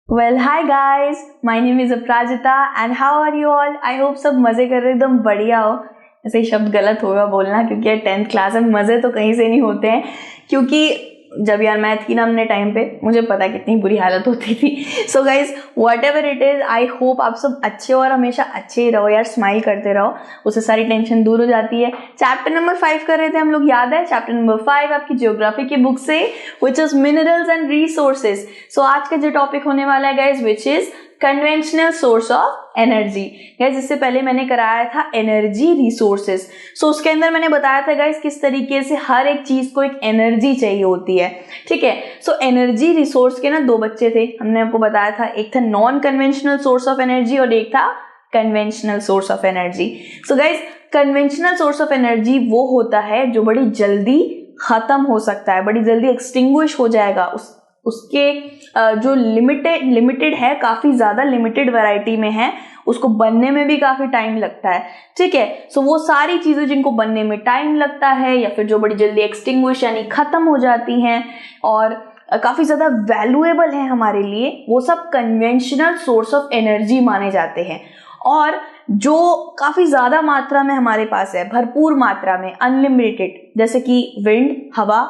Well, hi guys, my name is Aparajita and how are you all? I hope सब मजे कर रहे एकदम बढ़िया हो। ऐसे ही शब्द गलत होगा बोलना क्योंकि यार 10th क्लास में मजे तो कहीं से नहीं होते हैं, क्योंकि जब यार मैथ की ना हमने टाइम पे मुझे पता कितनी बुरी हालत होती थी। So guys what ever it is, I hope आप सब अच्छे हो और हमेशा अच्छे ही रहो यार, स्माइल करते रहो, उससे सारी टेंशन दूर हो जाती है। चैप्टर नंबर 5 कर रहे थे हम लोग, याद है? चैप्टर नंबर 5 आपकी ज्योग्राफी की बुक से, which is minerals and resources. So आज का जो टॉपिक होने वाला है guys, which is conventional source of energy. Guys इससे पहले मैंने कराया था एनर्जी रिसोर्सेज। सो उसके अंदर मैंने बताया था गाइज किस तरीके से हर एक चीज को एक एनर्जी चाहिए होती है, ठीक है। सो एनर्जी रिसोर्स के ना दो बच्चे थे, हमने आपको बताया था, एक था non conventional source of energy और एक था conventional source of energy. So guys conventional source of energy वो होता है जो बड़ी जल्दी खत्म हो सकता है, बड़ी जल्दी एक्सटिंग्विश हो जाएगा, उसके जो लिमिटेड है, काफी ज्यादा लिमिटेड वैरायटी में है, उसको बनने में भी काफी टाइम लगता है, ठीक है। सो वो सारी चीजें जिनको बनने में टाइम लगता है या फिर जो बड़ी जल्दी एक्सटिंग्विश यानी खत्म हो जाती हैं और काफी ज्यादा वैल्यूएबल है हमारे लिए, वो सब कन्वेंशनल सोर्स ऑफ एनर्जी माने जाते हैं। और जो काफी ज्यादा मात्रा में हमारे पास है, भरपूर मात्रा में, अनलिमिटेड, जैसे कि विंड, हवा,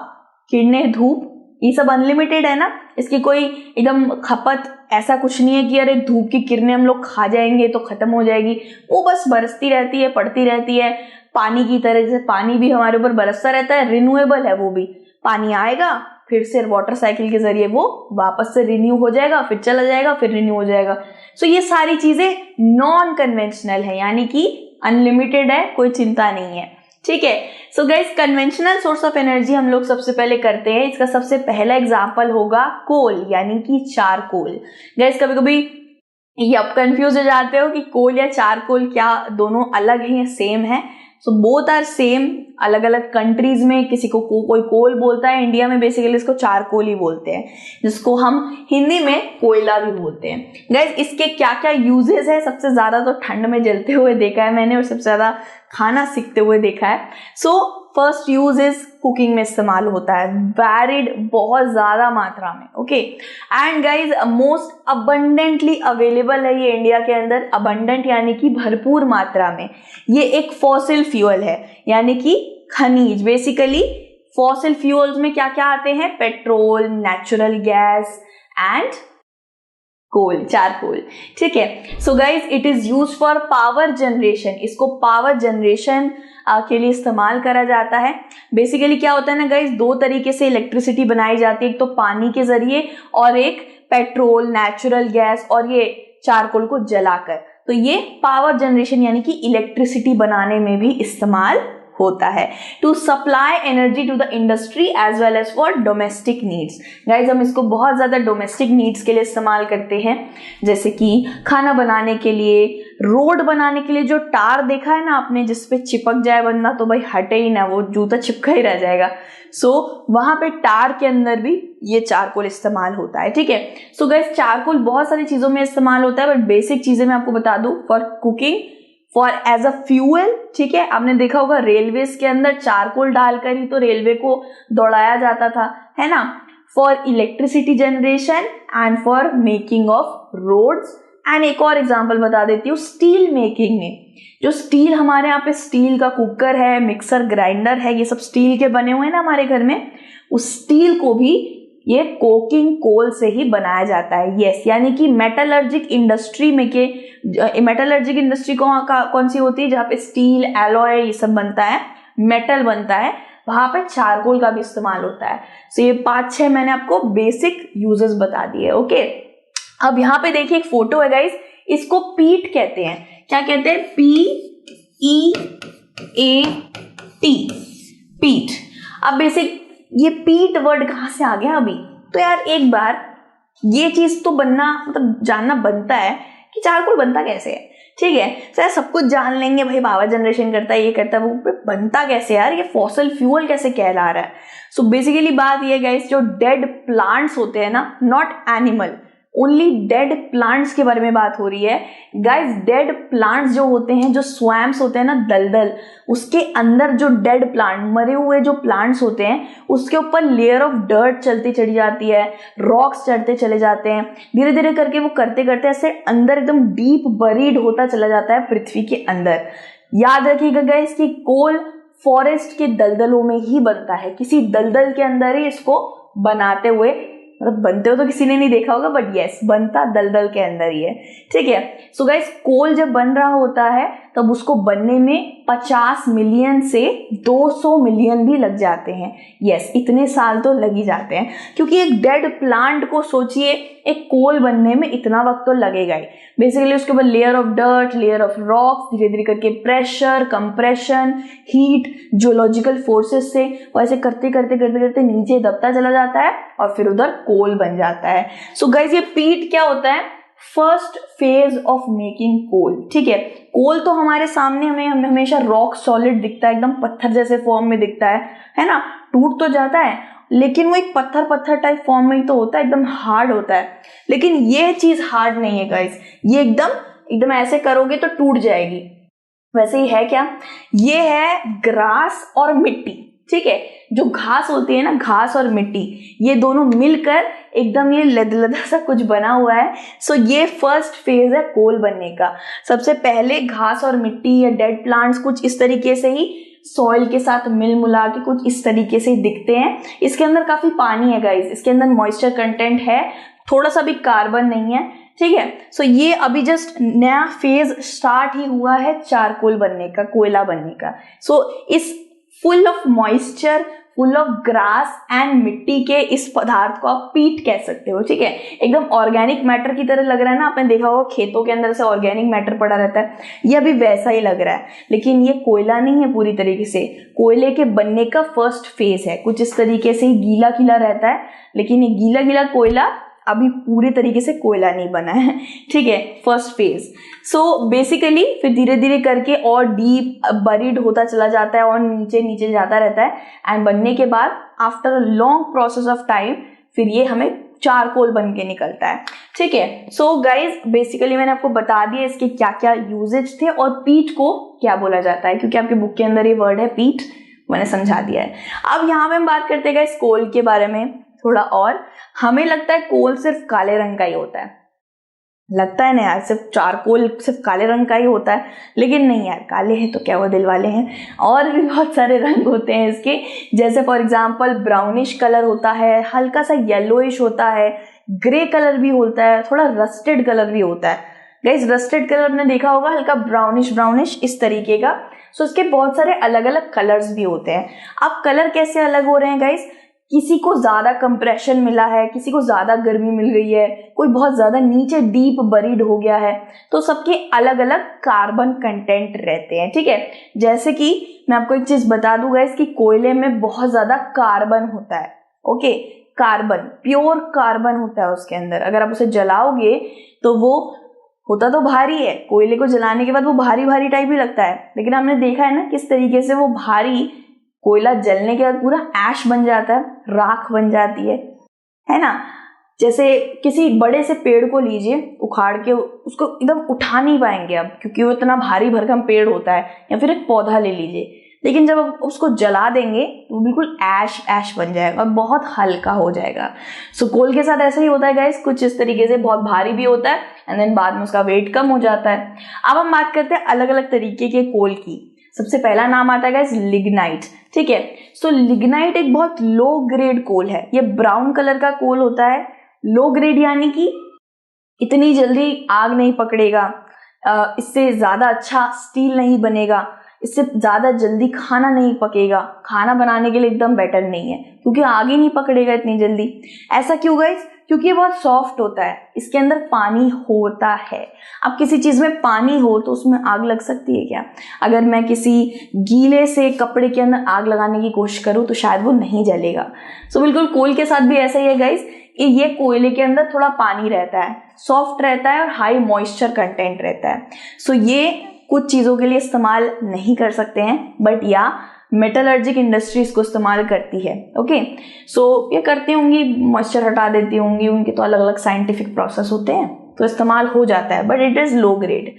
किरणें, धूप, ये सब अनलिमिटेड है ना, इसकी कोई एकदम खपत ऐसा कुछ नहीं है कि अरे धूप की किरणें हम लोग खा जाएंगे तो खत्म हो जाएगी, वो बस बरसती रहती है, पड़ती रहती है, पानी की तरह। जैसे पानी भी हमारे ऊपर बरसता रहता है, रिन्यूएबल है वो भी, पानी आएगा फिर से वाटर साइकिल के जरिए वो वापस से रिन्यू हो जाएगा, फिर चला जाएगा, फिर रिन्यू हो जाएगा। सो ये सारी चीजें नॉन कन्वेंशनल है, यानी कि अनलिमिटेड है, कोई चिंता नहीं है, ठीक है। So guys conventional source of energy हम लोग सबसे पहले करते हैं, इसका सबसे पहला एग्जांपल होगा कोल, यानी कि चारकोल। गाइस कभी कभी ये आप कंफ्यूज हो जाते हो कि कोल या चारकोल क्या दोनों अलग हैं या सेम है। So both are same. अलग अलग कंट्रीज में किसी को कोई कोल बोलता है, इंडिया में बेसिकली इसको चारकोल ही बोलते हैं, जिसको हम हिंदी में कोयला भी बोलते हैं। गाइस इसके क्या क्या यूजेस है, सबसे ज्यादा तो ठंड में जलते हुए देखा है मैंने और सबसे ज्यादा खाना सीखते हुए देखा है। So first use is cooking में इस्तेमाल होता है, वैरिड, बहुत ज्यादा मात्रा में, okay. And guys most abundantly available है ये इंडिया के अंदर, अबंडेंट यानी कि भरपूर मात्रा में। ये एक फॉसिल फ्यूल है, यानी कि खनिज। बेसिकली फॉसिल फ्यूल्स में क्या क्या आते हैं? Petrol, natural gas and coal, charcoal, ठीक है। So guys it is use for power generation, इसको पावर जनरेशन के लिए इस्तेमाल करा जाता है। बेसिकली क्या होता है ना गाइज, दो तरीके से इलेक्ट्रिसिटी बनाई जाती है, एक तो पानी के जरिए और एक पेट्रोल, नेचुरल गैस और ये चारकोल को जलाकर। तो ये पावर जनरेशन यानी कि इलेक्ट्रिसिटी बनाने में भी इस्तेमाल होता है, to supply energy to the industry as well as for domestic needs. Guys हम इसको बहुत ज्यादा डोमेस्टिक नीड्स के लिए इस्तेमाल करते हैं, जैसे कि खाना बनाने के लिए, रोड बनाने के लिए। जो टार देखा है ना आपने, जिसपे चिपक जाए बंदा तो भाई हटे ही ना, वो जूता चिपका ही रह जाएगा। सो वहां पे टार के अंदर भी ये चारकोल इस्तेमाल होता है, ठीक है। सो गाइज चारकोल बहुत सारी चीजों में इस्तेमाल होता है, बट बेसिक चीजें मैं आपको बता दूं, for cooking, for as a fuel, ठीक है। आपने देखा होगा रेलवेज के अंदर चारकोल डालकर ही तो रेलवे को दौड़ाया जाता था, है ना। For electricity generation and for making of roads. And एक और एग्जांपल बता देती हूँ, स्टील मेकिंग में, जो स्टील हमारे यहाँ पे स्टील का कुकर है, मिक्सर ग्राइंडर है, ये सब स्टील के बने हुए हैं ना हमारे घर में, उस स्टील को भी ये कोकिंग कोल से ही बनाया जाता है। यस, यानी कि मेटलर्जिक इंडस्ट्री में के, मेटलर्जिक इंडस्ट्री कौन सी होती है? जहाँ पे स्टील, एलॉय ये सब बनता है, मेटल बनता है, वहां पे चारकोल का भी इस्तेमाल होता है। सो ये 5-6 मैंने आपको बेसिक यूजेस बता दिए, ओके। अब यहाँ पे देखिए एक फोटो है गाइस, इसको पीट कहते हैं। क्या कहते हैं? PEAT, पीट। अब बेसिक ये पीट वर्ड कहां से आ गया अभी? तो यार एक बार ये चीज तो बनना, मतलब जानना बनता है कि चारकोल बनता कैसे है, ठीक है। सर सब कुछ जान लेंगे भाई, पावर जनरेशन करता है, ये करता है, वो बनता कैसे यार, ये फॉसिल फ्यूल कैसे कहला रहा है? सो बेसिकली बात ये गाइस, जो डेड प्लांट्स होते हैं ना, not animal, only dead plants के बारे में बात हो रही है गाइस। डेड प्लांट्स जो होते हैं, जो स्वैम्स होते हैं ना, दलदल, उसके अंदर जो डेड प्लांट, मरे हुए जो प्लांट्स होते हैं, उसके ऊपर लेयर ऑफ डर्ट चलती चली जाती है, रॉक्स चढ़ते चले जाते हैं, धीरे धीरे करके वो करते करते ऐसे अंदर एकदम डीप बरीड होता चला जाता है पृथ्वी के अंदर। याद रखिएगा गाइस कि कोल फॉरेस्ट के दलदलों में ही बनता है, किसी दलदल के अंदर ही इसको बनाते हुए, मतलब बनते हो तो किसी ने नहीं देखा होगा, बट यस, बनता दलदल के अंदर ही है, ठीक है। सो गाइस, कोल जब बन रहा होता है तब उसको बनने में 50 मिलियन से 200 मिलियन भी लग जाते हैं। यस, इतने साल तो लग ही जाते हैं, क्योंकि एक डेड प्लांट को सोचिए, एक कोल बनने में इतना वक्त तो लगेगा ही। बेसिकली उसके ऊपर layer of dirt, layer of rocks, धीरे धीरे करके pressure, compression, heat, geological forces से वैसे करते करते करते करते नीचे दबता चला जाता है और फिर उधर कोल बन जाता है। सो गाइस, ये पीट क्या होता है? फर्स्ट फेज ऑफ मेकिंग कोल, ठीक है। कोल तो हमारे सामने हमें हमेशा रॉक सॉलिड दिखता है, एकदम पत्थर जैसे फॉर्म में दिखता है ना, टूट तो जाता है लेकिन वो एक पत्थर पत्थर टाइप फॉर्म में ही तो होता है, एकदम हार्ड होता है। लेकिन ये चीज हार्ड नहीं है गाइस, ये एकदम ऐसे करोगे तो टूट जाएगी। वैसे ही है क्या? ये है ग्रास और मिट्टी, ठीक है। जो घास होती है ना, घास और मिट्टी, ये दोनों मिलकर एकदम ये लदलदा सा कुछ बना हुआ है। सो ये फर्स्ट फेज है कोल बनने का। सबसे पहले घास और मिट्टी या डेड प्लांट्स कुछ इस तरीके से ही सॉइल के साथ मिल मुला के कुछ इस तरीके से ही दिखते हैं। इसके अंदर काफी पानी है गाइस, इसके अंदर मॉइस्चर कंटेंट है, थोड़ा सा भी कार्बन नहीं है, ठीक है। सो ये अभी जस्ट नया फेज स्टार्ट ही हुआ है चारकोल बनने का, कोयला बनने का। सो इस full of moisture, full of grass and मिट्टी के इस पदार्थ को आप पीट कह सकते हो, ठीक है। एकदम ऑर्गेनिक मैटर की तरह लग रहा है ना, आपने देखा होगा खेतों के अंदर से ऑर्गेनिक मैटर पड़ा रहता है, ये अभी वैसा ही लग रहा है। लेकिन ये कोयला नहीं है पूरी तरीके से, कोयले के बनने का फर्स्ट फेज है। कुछ इस तरीके से ही गीला गीला रहता है, लेकिन ये गीला गीला कोयला अभी पूरी तरीके से कोयला नहीं बना है, ठीक है, फर्स्ट फेज। सो बेसिकली फिर धीरे धीरे करके और डीप बरीड होता चला जाता है और नीचे नीचे जाता रहता है, एंड बनने के बाद after a long process of time फिर ये हमें चारकोल बन के निकलता है, ठीक है। सो गाइज, बेसिकली मैंने आपको बता दिया इसके क्या क्या यूजेज थे और पीट को क्या बोला जाता है, क्योंकि आपके बुक के अंदर ये वर्ड है पीट, मैंने समझा दिया है। अब यहाँ पे हम बात करते हैं गाइज कोल के बारे में थोड़ा और। हमें लगता है कोल सिर्फ काले रंग का ही होता है, लगता है ना यार, सिर्फ चारकोल सिर्फ काले रंग का ही होता है, लेकिन नहीं यार, काले हैं तो क्या वो दिल वाले हैं, और भी बहुत सारे रंग होते हैं इसके। जैसे फॉर एग्जांपल ब्राउनिश कलर होता है, हल्का सा येलोइश होता है, ग्रे कलर भी होता है, थोड़ा रस्टेड कलर भी होता है। गाइस, रस्टेड कलर आपने देखा होगा, हल्का ब्राउनिश ब्राउनिश इस तरीके का। सो इसके बहुत सारे अलग अलग कलर्स भी होते हैं। अब कलर कैसे अलग हो रहे हैं गाइस? किसी को ज्यादा कंप्रेशन मिला है, किसी को ज्यादा गर्मी मिल गई है, कोई बहुत ज्यादा नीचे डीप बरीड हो गया है, तो सबके अलग अलग कार्बन कंटेंट रहते हैं, ठीक है। जैसे कि मैं आपको एक चीज बता दूंगा, इसकी कोयले में बहुत ज्यादा कार्बन होता है, ओके। कार्बन, प्योर कार्बन होता है उसके अंदर। अगर आप उसे जलाओगे तो वो होता तो भारी है, कोयले को जलाने के बाद वो भारी भारी टाइप ही लगता है, लेकिन हमने देखा है ना किस तरीके से वो भारी कोयला जलने के बाद पूरा ऐश बन जाता है, राख बन जाती है ना। जैसे किसी बड़े से पेड़ को लीजिए, उखाड़ के उसको एकदम उठा नहीं पाएंगे अब, क्योंकि वो इतना भारी भरकम पेड़ होता है। या फिर एक पौधा ले लीजिए, लेकिन जब आप उसको जला देंगे तो बिल्कुल ऐश ऐश बन जाएगा और बहुत हल्का हो जाएगा। सो कोल के साथ ऐसा ही होता है गाइस, कुछ इस तरीके से बहुत भारी भी होता है एंड देन बाद में उसका वेट कम हो जाता है। अब हम बात करते हैं अलग अलग तरीके के कोल की। सबसे पहला नाम आता है गाइस लिग्नाइट, ठीक है। सो लिग्नाइट एक बहुत लो ग्रेड कोल है, ये ब्राउन कलर का कोल होता है। लो ग्रेड यानी कि इतनी जल्दी आग नहीं पकड़ेगा, इससे ज्यादा अच्छा स्टील नहीं बनेगा, इससे ज्यादा जल्दी खाना नहीं पकेगा, खाना बनाने के लिए एकदम बेटर नहीं है, क्योंकि आग ही नहीं पकड़ेगा इतनी जल्दी। ऐसा क्यों गाइस? क्योंकि ये बहुत सॉफ्ट होता है, इसके अंदर पानी होता है। अब किसी चीज में पानी हो तो उसमें आग लग सकती है क्या? अगर मैं किसी गीले से कपड़े के अंदर आग लगाने की कोशिश करूं तो शायद वो नहीं जलेगा। सो बिल्कुल कोल के साथ भी ऐसा ही है गाइस, ये कोयले के अंदर थोड़ा पानी रहता है, सॉफ्ट रहता है और हाई मॉइस्चर कंटेंट रहता है। सो ये कुछ चीजों के लिए इस्तेमाल नहीं कर सकते हैं, बट या मेटलर्जिक इंडस्ट्री इसको इस्तेमाल करती है। ओके, सो ये करती होंगी, मॉइस्चर हटा देती होंगी, उनके तो अलग अलग साइंटिफिक प्रोसेस होते हैं, तो इस्तेमाल हो जाता है, but it is low grade.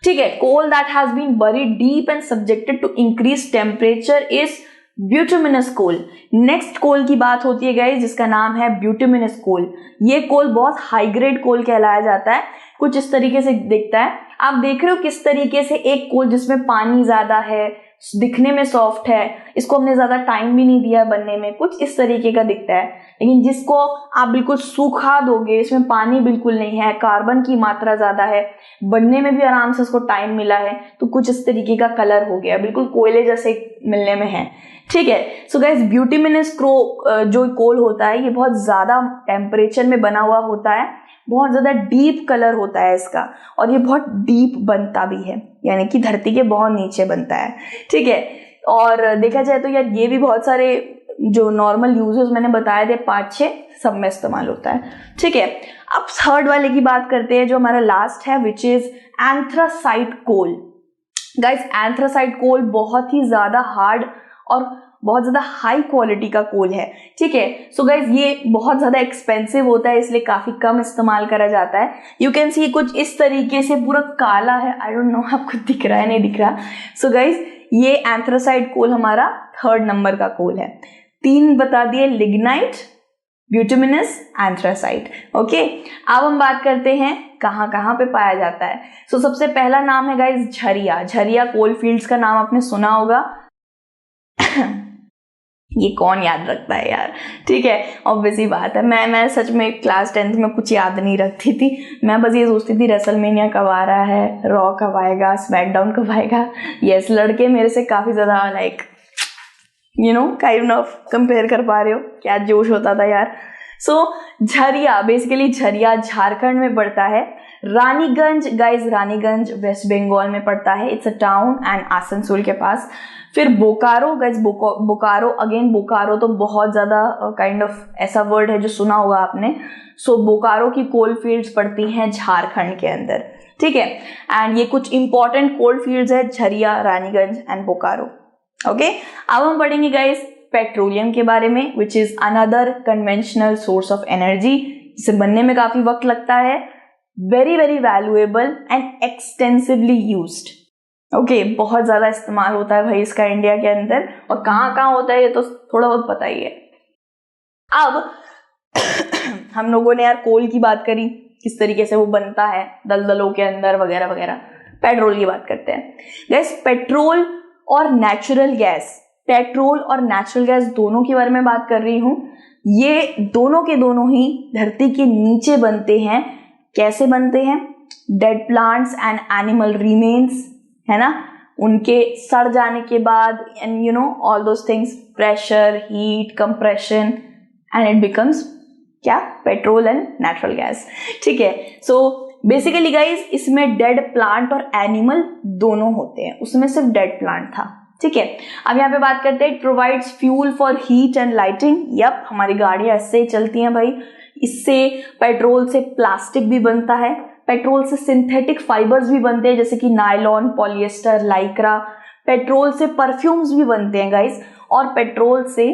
ठीक है, coal that has been buried deep and subjected to increase temperature is bituminous coal. Next coal की बात होती है गाइस, जिसका नाम है ब्यूटिमिनस कोल। ये कोल बहुत हाई ग्रेड कोल कहलाया जाता है, कुछ इस तरीके से दिखता है। आप देख रहे हो किस तरीके से एक कोल जिसमें पानी ज्यादा है, दिखने में सॉफ्ट है, इसको हमने ज्यादा टाइम भी नहीं दिया बनने में, कुछ इस तरीके का दिखता है। लेकिन जिसको आप बिल्कुल सूखा दोगे, इसमें पानी बिल्कुल नहीं है, कार्बन की मात्रा ज्यादा है, बनने में भी आराम से उसको टाइम मिला है, तो कुछ इस तरीके का कलर हो गया, बिल्कुल कोयले जैसे मिलने में है। ठीक है, सो गाइस ब्यूटिमिनस जो कोल होता है, ये बहुत ज्यादा टेम्परेचर में बना हुआ होता है, बहुत ज्यादा डीप कलर होता है इसका, और ये बहुत डीप बनता भी है, यानी कि धरती के बहुत नीचे बनता है। ठीक है, और देखा जाए तो यार ये भी बहुत सारे जो नॉर्मल यूजेस मैंने बताए थे 5-6 सब में इस्तेमाल होता है। ठीक है, अब थर्ड वाले की बात करते हैं जो हमारा लास्ट है, which is anthracite coal. Guys anthracite coal बहुत ही ज्यादा हार्ड और बहुत ज्यादा हाई क्वालिटी का कोल है। ठीक है, सो गाइज ये बहुत ज्यादा एक्सपेंसिव होता है, इसलिए काफी कम इस्तेमाल करा जाता है। यू कैन सी कुछ इस तरीके से पूरा काला है, आई डोंट नो आपको दिख रहा है नहीं दिख रहा। सो गाइज ये एंथ्रासाइट कोल हमारा 3rd नंबर का कोल है। 3 बता दिए, लिग्नाइट, ब्यूटिमिनस, एंथ्रासाइट। ओके, अब हम बात करते हैं कहाँ कहाँ पे पाया जाता है। सो सबसे पहला नाम है गाइज झरिया। झरिया कोल फील्ड्स का नाम आपने सुना होगा। ये कौन याद रखता है यार। ठीक है, ऑब्वियसली बात है, मैं सच में क्लास 10th में कुछ याद नहीं रखती थी। मैं बस ये सोचती थी रेसलमेनिया कब आ रहा है, रॉ कब आएगा, स्मैकडाउन कब आएगा। यस, लड़के मेरे से काफी ज्यादा लाइक काइंड ऑफ कंपेयर कर पा रहे हो, क्या जोश होता था यार। सो झरिया, बेसिकली झरिया झारखंड में पड़ता है। रानीगंज गाइज, रानीगंज वेस्ट बंगाल में पड़ता है, it's a town and Asansol के पास। फिर बोकारो गाइज, बोकारो अगेन, बोकारो तो बहुत ज्यादा काइंड ऑफ ऐसा वर्ड है जो सुना होगा आपने। सो बोकारो की कोल फील्ड्स पड़ती हैं झारखंड के अंदर। ठीक है, एंड ये कुछ इंपॉर्टेंट कोल फील्ड्स है, झरिया, रानीगंज एंड बोकारो। ओके, अब हम पढ़ेंगे गाइज पेट्रोलियम के बारे में, which is another conventional source of energy, जिसे बनने में काफी वक्त लगता है, very very valuable and extensively used. Okay, बहुत ज्यादा इस्तेमाल होता है भाई इसका इंडिया के अंदर, और कहाँ कहाँ होता है ये तो थोड़ा बहुत पता ही है। अब हम लोगों ने यार कोल की बात करी, किस तरीके से वो बनता है दलदलों के अंदर वगैरह वगैरह। पेट्रोल की बात करते हैं गैस। पेट्रोल और नेचुरल गैस, पेट्रोल और नेचुरल गैस दोनों के बारे में बात कर रही हूं। ये दोनों के दोनों ही धरती के नीचे बनते हैं। कैसे बनते हैं? Dead plants and animal remains, है ना, उनके सड़ जाने के बाद, and you know all those things, pressure, heat, compression, and it becomes क्या? Petrol and natural gas. ठीक है, सो बेसिकली गाइज इसमें डेड प्लांट और एनिमल दोनों होते हैं, उसमें सिर्फ डेड प्लांट था। ठीक है, अब यहाँ पे बात करते हैं, it provides fuel for heat and lighting. Yup, हमारी गाड़ियां इससे ही चलती हैं भाई। इससे पेट्रोल से प्लास्टिक भी बनता है, पेट्रोल से सिंथेटिक फाइबर्स भी बनते हैं, जैसे कि नायलॉन, पॉलिएस्टर, लाइक्रा। पेट्रोल से परफ्यूम्स भी बनते हैं गाइज, और पेट्रोल से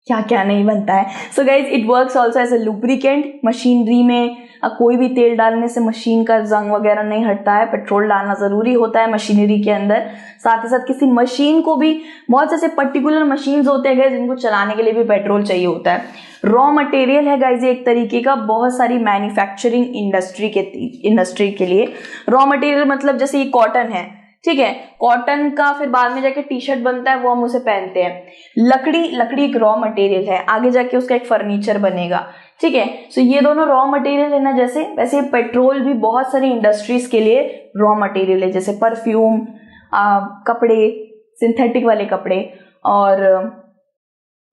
क्या क्या नहीं बनता है। So guys it works also as a lubricant. Machinery में कोई भी तेल डालने से मशीन का जंग वगैरह नहीं हटता है, पेट्रोल डालना जरूरी होता है मशीनरी के अंदर। साथ ही साथ किसी मशीन को भी, बहुत ऐसे पर्टिकुलर मशीन्स होते हैं जिनको चलाने के लिए भी पेट्रोल चाहिए होता है। रॉ मटेरियल है गाइज एक तरीके का, बहुत सारी मैन्युफैक्चरिंग इंडस्ट्री के लिए। रॉ मटेरियल मतलब जैसे ये कॉटन है, ठीक है, कॉटन का फिर बाद में जाके टी शर्ट बनता है, वो हम उसे पहनते हैं। लकड़ी एक रॉ मटेरियल है, आगे जाके उसका एक फर्नीचर बनेगा। ठीक है, सो ये दोनों रॉ मटेरियल है ना, जैसे वैसे पेट्रोल भी बहुत सारी इंडस्ट्रीज के लिए रॉ मटेरियल है, जैसे परफ्यूम, कपड़े, सिंथेटिक वाले कपड़े, और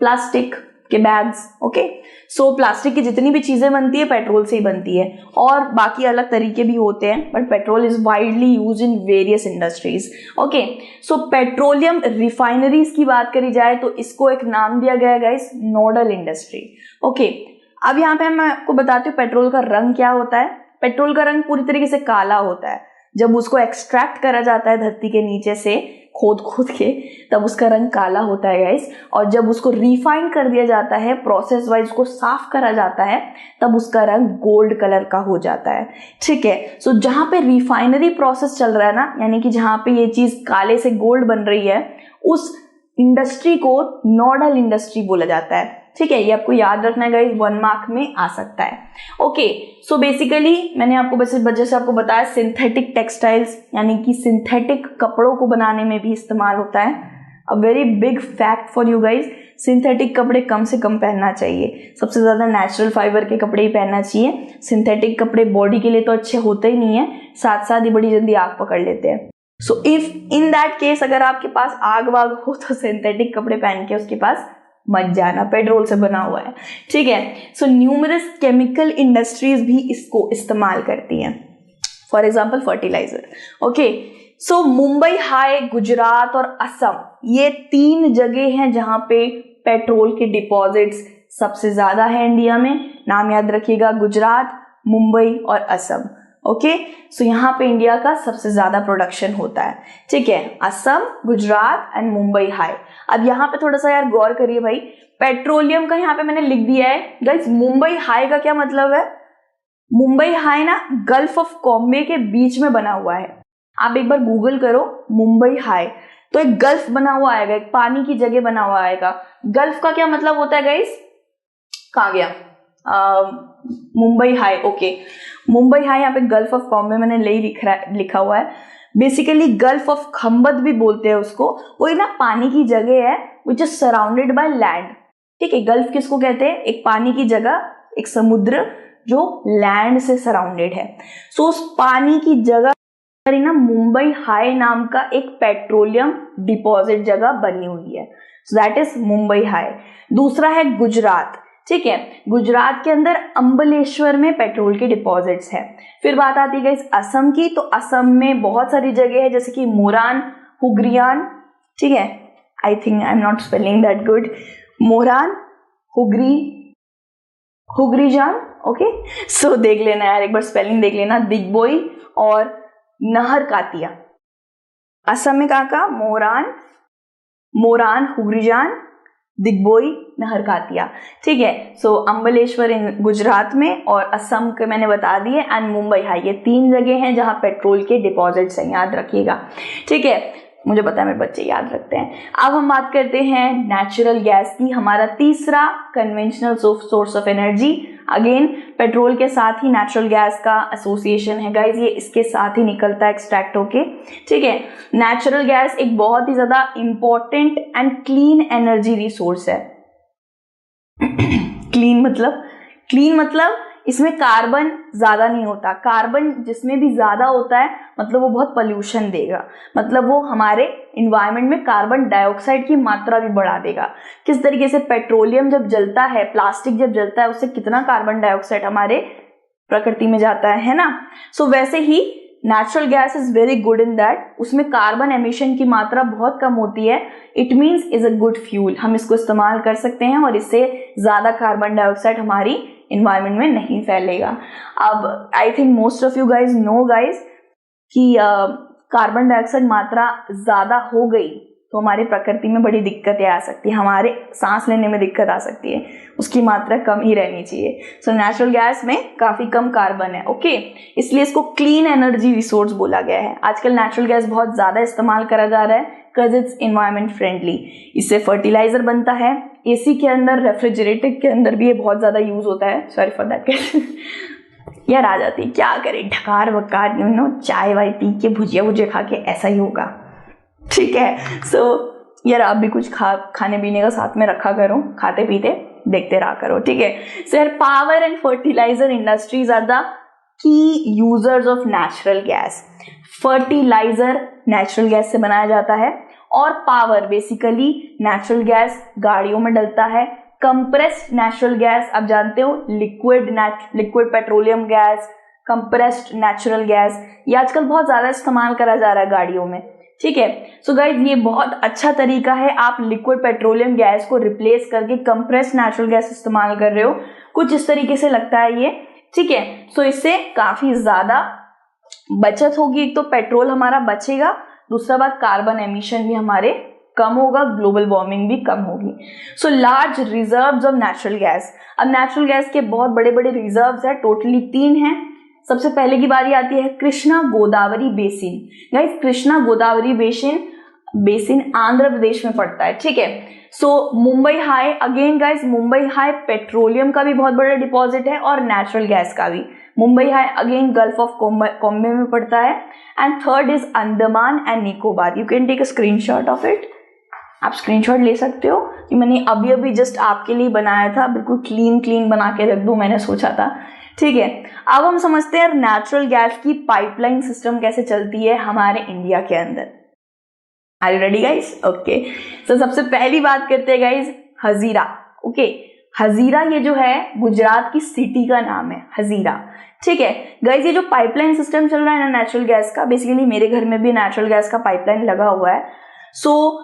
प्लास्टिक के बैग्स। ओके, सो प्लास्टिक की जितनी भी चीजें बनती है पेट्रोल से ही बनती है, और बाकी अलग तरीके भी होते हैं, but petrol is widely use in various industries. Okay, so petroleum refineries की बात करी जाए तो इसको एक नाम दिया गया है गाइस, नोडल इंडस्ट्री। ओके, अब यहाँ पे मैं आपको बताती हूँ पेट्रोल का रंग क्या होता है। पेट्रोल का रंग पूरी तरीके से काला होता है। जब उसको एक्सट्रैक्ट करा जाता है धरती के नीचे से, खोद खोद के, तब उसका रंग काला होता है गाइस। और जब उसको रिफाइन कर दिया जाता है, प्रोसेस वाइज उसको साफ करा जाता है, तब उसका रंग गोल्ड कलर का हो जाता है। ठीक है, सो जहां पे रिफाइनरी प्रोसेस चल रहा है ना, यानी कि जहां पे ये चीज काले से गोल्ड बन रही है, उस इंडस्ट्री को नोडल इंडस्ट्री बोला जाता है। ठीक है, ये आपको याद रखना है गाइस, 1 मार्क में आ सकता है। ओके, सो बेसिकली मैंने आपको वजह से आपको बताया सिंथेटिक टेक्सटाइल्स यानी कि सिंथेटिक कपड़ों को बनाने में भी इस्तेमाल होता है। A very big fact for you guys, synthetic कपड़े कम से कम पहनना चाहिए, सबसे ज्यादा नेचुरल फाइबर के कपड़े ही पहनना चाहिए। सिंथेटिक कपड़े बॉडी के लिए तो अच्छे होते ही नहीं है, साथ साथ ही बड़ी जल्दी आग पकड़ लेते हैं। So if in that case अगर आपके पास आग वाग हो तो सिंथेटिक कपड़े पहन के उसके पास मत जाना, पेट्रोल से बना हुआ है। ठीक है, सो न्यूमरस केमिकल इंडस्ट्रीज भी इसको इस्तेमाल करती हैं, for example fertiliser. Okay, so Mumbai high, Gujarat और असम, ये 3 जगह हैं जहां पे पेट्रोल के डिपॉजिट्स सबसे ज्यादा है इंडिया में। नाम याद रखिएगा, गुजरात, मुंबई और असम। ओके, सो यहाँ पे इंडिया का सबसे ज्यादा प्रोडक्शन होता है। ठीक है, असम, गुजरात एंड मुंबई हाई। अब यहाँ पे थोड़ा सा यार गौर करिए भाई, पेट्रोलियम का यहाँ पे मैंने लिख दिया है गाइस, मुंबई हाई का क्या मतलब है? मुंबई हाई ना गल्फ ऑफ कॉम्बे के बीच में बना हुआ है। आप एक बार गूगल करो मुंबई हाई, तो एक गल्फ बना हुआ आएगा, एक पानी की जगह बना हुआ आएगा। गल्फ का क्या मतलब होता है गाइस? कहाँ गया? Mumbai high. Okay, Mumbai high यहाँ पे गल्फ ऑफ कॉम्बे मैंने लिखा हुआ है। बेसिकली गल्फ ऑफ खंबत भी बोलते हैं उसको, वो ना पानी की जगह है which is surrounded by land. ठीक है, गल्फ किसको कहते हैं? एक पानी की जगह, एक समुद्र जो लैंड से सराउंडेड है। सो उस पानी की जगह ना मुंबई हाई नाम का एक पेट्रोलियम डिपॉजिट जगह बनी हुई है, so that is Mumbai high. दूसरा है गुजरात। ठीक है, गुजरात के अंदर अंबलेश्वर में पेट्रोल के डिपॉजिट्स है। फिर बात आती है इस असम की, तो असम में बहुत सारी जगह है जैसे कि मोरान, हुग्रियान। ठीक है, I think I am not spelling that good, Moran, Hugrijan. Okay, so देख लेना यार, एक बार स्पेलिंग देख लेना, दिग्बोई और नहरकातिया। असम में कहाँ? मोरान, हुग्रीजान, दिग्बोई, नहरकातिया। ठीक है, सो अंबलेश्वर इन गुजरात में और असम के मैंने बता दिए, एंड मुंबई हाई, ये 3 जगह हैं जहां पेट्रोल के डिपॉजिट्स हैं, याद रखिएगा। ठीक है, मुझे पता है मेरे बच्चे याद रखते हैं। अब हम बात करते हैं नेचुरल गैस की, हमारा तीसरा conventional source of energy. Again petrol के साथ ही नेचुरल गैस का एसोसिएशन है गाइज, ये इसके साथ ही निकलता है एक्सट्रैक्ट होके। ठीक है, नेचुरल गैस एक बहुत ही ज्यादा important and clean energy resource है। क्लीन मतलब इसमें कार्बन ज्यादा नहीं होता। कार्बन जिसमें भी ज्यादा होता है मतलब वो बहुत पोल्यूशन देगा, मतलब वो हमारे इन्वायरमेंट में कार्बन डाइऑक्साइड की मात्रा भी बढ़ा देगा। किस तरीके से पेट्रोलियम जब जलता है, प्लास्टिक जब जलता है, उससे कितना कार्बन डाइऑक्साइड हमारे प्रकृति में जाता है ना। सो वैसे ही natural gas is very good in that, उसमें कार्बन एमिशन की मात्रा बहुत कम होती है। It means is a good fuel, हम इसको इस्तेमाल कर सकते हैं और इससे ज्यादा कार्बन डाइऑक्साइड हमारी इन्वायरमेंट में नहीं फैलेगा। अब I think most of you guys know guys कि कार्बन डाइऑक्साइड मात्रा ज्यादा हो गई तो हमारी प्रकृति में बड़ी दिक्कतें आ सकती है, हमारे सांस लेने में दिक्कत आ सकती है, उसकी मात्रा कम ही रहनी चाहिए। सो नेचुरल गैस में काफी कम कार्बन है। ओके, इसलिए इसको क्लीन एनर्जी रिसोर्स बोला गया है। आजकल नेचुरल गैस बहुत ज्यादा इस्तेमाल करा जा रहा है बिकॉज इट्स एनवायरमेंट फ्रेंडली। इससे फर्टिलाइजर बनता है, एसी के अंदर, रेफ्रिजरेटर के अंदर भी ये बहुत ज्यादा यूज होता है। सॉरी फॉर दैट यार आ जाती, क्या करें, ढकार वकार यू नो, चाय वाय पी के भुजिया खा के ऐसा ही होगा। ठीक है, सो यार आप भी कुछ खाने पीने का साथ में रखा करो, खाते पीते देखते रहा करो। ठीक है, सो यार power and fertiliser industries are the key users of natural gas. Fertiliser natural gas से बनाया जाता है और पावर बेसिकली नेचुरल गैस गाड़ियों में डलता है। कंप्रेस्ड नेचुरल गैस आप जानते हो, liquid petroleum gas, compressed natural gas, ये आजकल बहुत ज्यादा इस्तेमाल करा जा रहा है गाड़ियों में। ठीक है, सो गाइज ये बहुत अच्छा तरीका है, आप लिक्विड पेट्रोलियम गैस को रिप्लेस करके कंप्रेस्ड नेचुरल गैस इस्तेमाल कर रहे हो, कुछ इस तरीके से लगता है ये। ठीक है, सो इससे काफी ज्यादा बचत होगी, एक तो पेट्रोल हमारा बचेगा, दूसरा बात कार्बन एमिशन भी हमारे कम होगा, ग्लोबल वार्मिंग भी कम होगी। So large reserves of natural gas. अब नेचुरल गैस के बहुत बड़े बड़े रिजर्व्स है, टोटली 3 हैं। सबसे पहले की बारी आती है Krishna Godavari basin. Guys Krishna Godavari basin Andhra Pradesh में पड़ता है, ठीक है। So Mumbai high, again guys Mumbai high petroleum का भी बहुत बड़ा डिपॉजिट है और नेचुरल गैस का भी। Mumbai high again gulf of Cambay में पड़ता है। And third is Andaman and Nicobar. You can take a screenshot of it. आप स्क्रीनशॉट ले सकते हो कि मैंने अभी अभी जस्ट आपके लिए बनाया था, बिल्कुल क्लीन बना के रख दूं, मैंने सोचा था, ठीक है। अब हम समझते हैं नेचुरल गैस की पाइपलाइन सिस्टम कैसे चलती है हमारे इंडिया के अंदर। Are you ready guys? Okay, तो सबसे पहली बात करते हैं गाइस हजीरा। ओके, हजीरा ये जो है गुजरात की सिटी का नाम है, हजीरा, ठीक है। गाइस ये जो पाइपलाइन सिस्टम चल रहा है ना नेचुरल गैस का, बेसिकली मेरे घर में भी नेचुरल गैस का पाइपलाइन लगा हुआ है। सो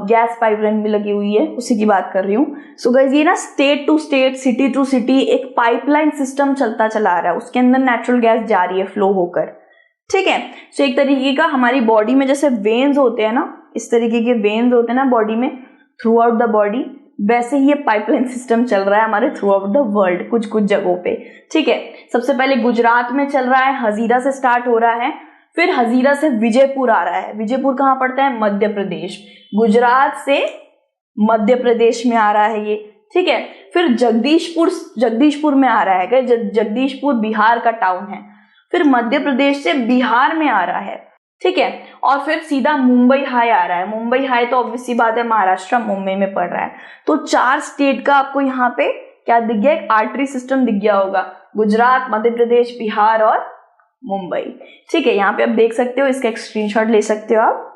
गैस पाइपलाइन भी लगी हुई है, उसी की बात कर रही हूँ। सो गाइस ये ना state to state, city to city एक पाइपलाइन सिस्टम चलता चला आ रहा है, उसके अंदर नेचुरल गैस जा रही है फ्लो होकर, ठीक है। सो एक तरीके का हमारी बॉडी में जैसे वेन्स होते हैं ना, इस तरीके के वेन्स होते हैं ना बॉडी में थ्रू आउट द बॉडी, वैसे ही ये पाइपलाइन सिस्टम चल रहा है हमारे थ्रू आउट द वर्ल्ड कुछ कुछ जगहों पे, ठीक है। सबसे पहले गुजरात में चल रहा है, हजीरा से स्टार्ट हो रहा है, फिर हजीरा से विजयपुर आ रहा है। विजयपुर कहाँ पड़ता है? मध्य प्रदेश। गुजरात से मध्य प्रदेश में आ रहा है ये, ठीक है। फिर जगदीशपुर में आ रहा है, जगदीशपुर बिहार का टाउन है। फिर मध्य प्रदेश से बिहार में आ रहा है, ठीक है। और फिर सीधा मुंबई हाई आ रहा है। मुंबई हाई तो ऑब्वियस सी बात है महाराष्ट्र मुंबई में पड़ रहा है। तो 4 स्टेट का आपको यहाँ पे क्या दिख गया? एक आर्टरी सिस्टम दिख गया होगा, गुजरात, मध्य प्रदेश, बिहार और मुंबई, ठीक है। यहाँ पे आप देख सकते हो, इसका एक स्क्रीनशॉट ले सकते हो आप,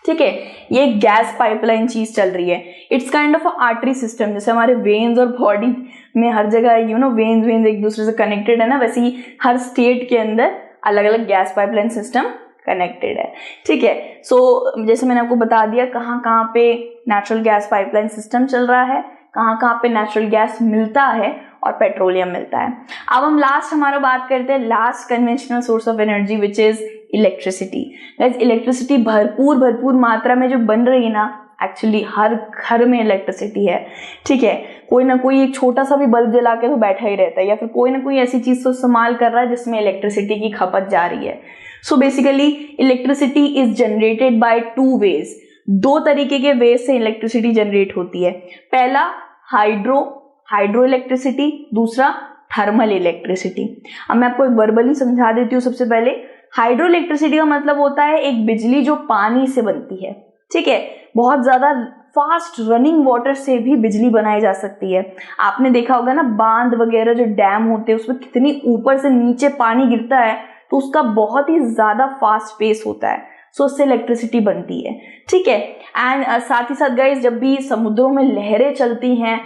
ठीक है। ये गैस पाइपलाइन चीज चल रही है, it's kind of artery system. जैसे हमारे वेन्स और बॉडी में हर जगह वेन्स एक दूसरे से कनेक्टेड है ना, वैसे ही हर स्टेट के अंदर अलग अलग गैस पाइपलाइन सिस्टम कनेक्टेड है, ठीक है। सो जैसे मैंने आपको बता दिया कहाँ कहाँ पे नेचुरल गैस पाइपलाइन सिस्टम चल रहा है, कहाँ कहाँ पे नेचुरल गैस मिलता है और पेट्रोलियम मिलता है। अब हम हमारा बात करते हैं last conventional source of energy which is electricity. Guys electricity भरपूर मात्रा में जो बन रही है ना, एक्चुअली हर घर में इलेक्ट्रिसिटी है, ठीक है। कोई ना कोई एक छोटा सा भी बल्ब जला के तो बैठा ही रहता है, या फिर कोई ना कोई ऐसी चीज तो इस्तेमाल कर रहा है जिसमें इलेक्ट्रिसिटी की खपत जा रही है। So basically electricity is generated by 2 ways. 2 तरीके के वेज से इलेक्ट्रिसिटी जनरेट होती है। पहला हाइड्रो इलेक्ट्रिसिटी, दूसरा थर्मल इलेक्ट्रिसिटी। अब मैं आपको एक वर्बली समझा देती हूँ। सबसे पहले हाइड्रो इलेक्ट्रिसिटी का मतलब होता है एक बिजली जो पानी से बनती है, ठीक है। बहुत ज्यादा फास्ट रनिंग वाटर से भी बिजली बनाई जा सकती है। आपने देखा होगा ना बांध वगैरह जो डैम होते हैं उसमें कितनी ऊपर से नीचे पानी गिरता है, तो उसका बहुत ही ज्यादा फास्ट पेस होता है, सो उससे इलेक्ट्रिसिटी बनती है, ठीक है। एंड साथ ही साथ गाइस जब भी समुद्रों में लहरें चलती हैं,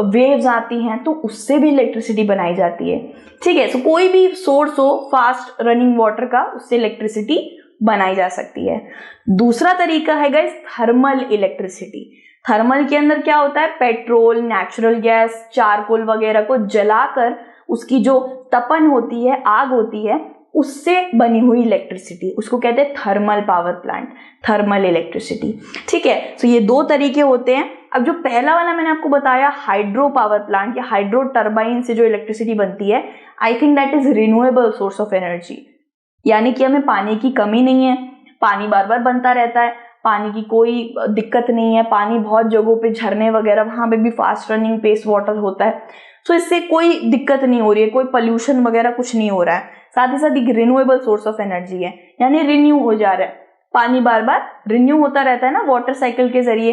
वेव्स आती हैं, तो उससे भी इलेक्ट्रिसिटी बनाई जाती है, ठीक है। सो कोई भी सोर्स हो फास्ट रनिंग वाटर का, उससे इलेक्ट्रिसिटी बनाई जा सकती है। दूसरा तरीका है गाइस थर्मल इलेक्ट्रिसिटी। थर्मल के अंदर क्या होता है? पेट्रोल, नेचुरल गैस, चारकोल वगैरह को जलाकर उसकी जो तपन होती है, आग होती है, उससे बनी हुई इलेक्ट्रिसिटी, उसको कहते हैं thermal power plant, thermal electricity, ठीक है। सो ये 2 तरीके होते हैं। अब जो पहला वाला मैंने आपको बताया हाइड्रो पावर प्लांट या हाइड्रो टर्बाइन से जो इलेक्ट्रिसिटी बनती है, I think that is renewable source of energy. यानी कि हमें पानी की कमी नहीं है, पानी बार बार बनता रहता है, पानी की कोई दिक्कत नहीं है, पानी बहुत जगहों पे झरने वगैरह वहां पे भी फास्ट रनिंग पेस वाटर होता है, सो इससे कोई दिक्कत नहीं हो रही है, कोई पोल्यूशन वगैरह कुछ नहीं हो रहा है। साथ ही साथ एक रिन्यूएबल सोर्स ऑफ एनर्जी है, यानी रिन्यू हो जा रहा है, पानी बार बार रिन्यू होता रहता है ना वाटर साइकिल के जरिए।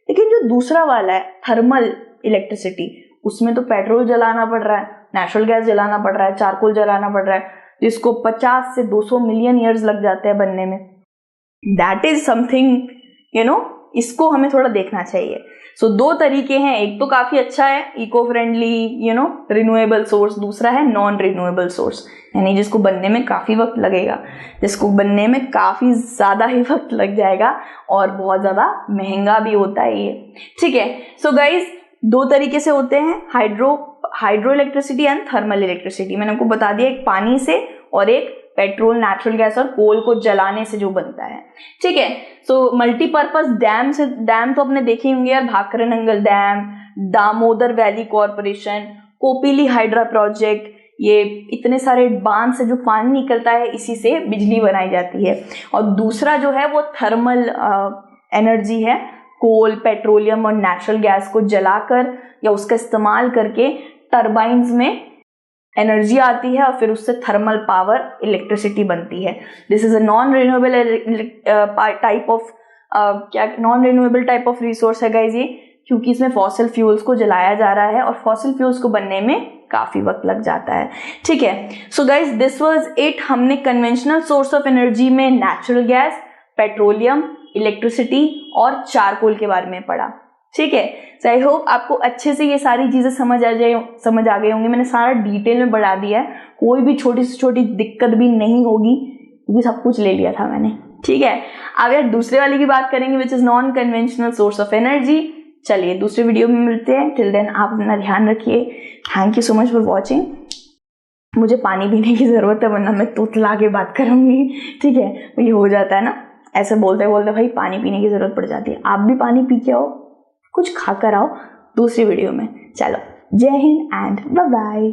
लेकिन जो दूसरा वाला है थर्मल इलेक्ट्रिसिटी, उसमें तो पेट्रोल जलाना पड़ रहा है, नेचुरल गैस जलाना पड़ रहा है, चारकोल जलाना पड़ रहा है, जिसको 50 से 200 मिलियन ईयर्स लग जाते हैं बनने में। दैट इज समथिंग इसको हमें थोड़ा देखना चाहिए। सो 2 तरीके हैं, एक तो काफी अच्छा है इको फ्रेंडली रिन्यूएबल सोर्स, दूसरा है नॉन रिन्यूएबल सोर्स, यानी जिसको बनने में काफी वक्त लगेगा, जिसको बनने में काफी ज्यादा ही वक्त लग जाएगा और बहुत ज्यादा महंगा भी होता है ये, ठीक है। सो गाइज 2 तरीके से होते हैं, hydro electricity and thermal electricity. मैंने आपको बता दिया, एक पानी से और एक पेट्रोल, नेचुरल गैस और कोल को जलाने से जो बनता है। ठीक है, सो मल्टीपर्पज डैम तो आपने देखे होंगे यार, Bhakra Nangal dam, Damodar valley corporation, Kopili hydra project, ये इतने सारे बांध से जो पानी निकलता है इसी से बिजली बनाई जाती है। और दूसरा जो है वो थर्मल एनर्जी है, कोल, पेट्रोलियम और नेचुरल गैस को जलाकर या उसका इस्तेमाल करके टरबाइन्स में एनर्जी आती है और फिर उससे थर्मल पावर इलेक्ट्रिसिटी बनती है। This is a non renewable type of resource है गाइज ये, क्योंकि इसमें फॉसिल फ्यूल्स को जलाया जा रहा है और फॉसिल फ्यूल्स को बनने में काफी वक्त लग जाता है। ठीक है, so guys this was it. हमने कन्वेंशनल सोर्स ऑफ एनर्जी में नेचुरल गैस, पेट्रोलियम, इलेक्ट्रिसिटी और चारकोल के बारे में पढ़ा। ठीक है, सो आई होप आपको अच्छे से ये सारी चीजें समझ आ गई होंगी। मैंने सारा डिटेल में बढ़ा दिया है, कोई भी छोटी से छोटी दिक्कत भी नहीं होगी क्योंकि सब कुछ ले लिया था मैंने। ठीक है, अब यार दूसरे वाले की बात करेंगे which is non conventional source of energy. चलिए दूसरे वीडियो में मिलते हैं, टिल देन आप अपना ध्यान रखिए। Thank you so much for watching. मुझे पानी पीने की जरूरत है वरना मैं तुतला के बात करूंगी। ठीक है, ये हो जाता है ना, ऐसे बोलते बोलते भाई पानी पीने की जरूरत पड़ जाती है। आप भी पानी पी के आओ, कुछ खाकर आओ दूसरी वीडियो में। चलो, जय हिंद एंड बाय बाय।